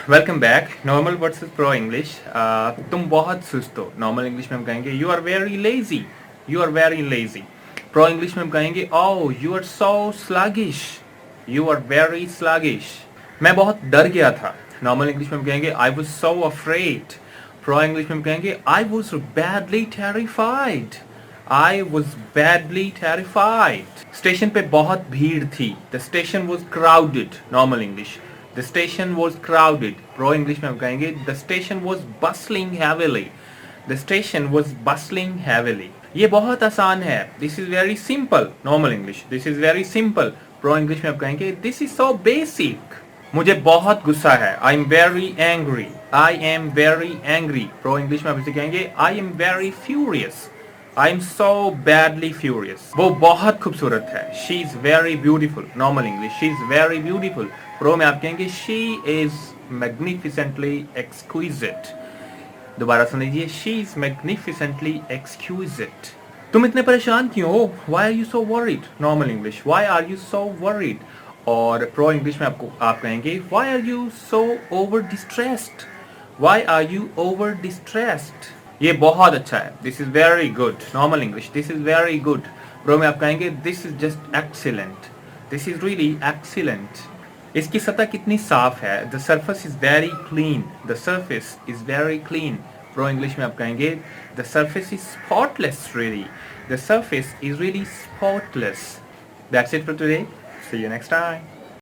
Welcome back. Normal versus pro English. तुम बहुत सुस्त हो। नॉर्मल इंग्लिश में हम कहेंगे you are very lazy, you are very lazy. Pro English में हम कहेंगे oh you are so sluggish, you are very sluggish. मैं बहुत डर गया था। नॉर्मल इंग्लिश में हम कहेंगे I was so afraid. Pro English में हम कहेंगे I was badly terrified, I was badly terrified. Station पे बहुत भीड़ थी। The station was crowded. Normal English the station was crowded. Pro English में हम कहेंगे the station was bustling heavily, the station was bustling heavily. ये बहुत आसान है। This is very simple. Normal English this is very simple. Pro English में आप कहेंगे दिस इज सो बेसिक। मुझे बहुत गुस्सा है। I am very angry, I am very angry. Pro English में आप इसे कहेंगे I am very furious, I am so badly furious. वो बहुत खूबसूरत है। She is very beautiful. Normal English she is very beautiful. Pro में आप कहेंगे शी इज मैग्निफिसेंटली एक्सक्विजिट। दोबारा सुन लीजिए, शी इज मैग्निफिसेंटली एक्सक्विजिट। तुम इतने परेशान क्यों हो? Why are you so worried? Normal English why are you so worried. और प्रो इंग्लिश में आप कहेंगे why are you so over distressed, why are you over distressed. ये बहुत अच्छा है। This is very good. Normal English this is very good. Pro में आप कहेंगे this is just excellent, this is really excellent. इसकी सतह कितनी साफ है। The surface is very clean, the surface is very clean. Pro English में आप कहेंगे the surface is spotless really, the surface is really spotless. That's it for today. See you next time.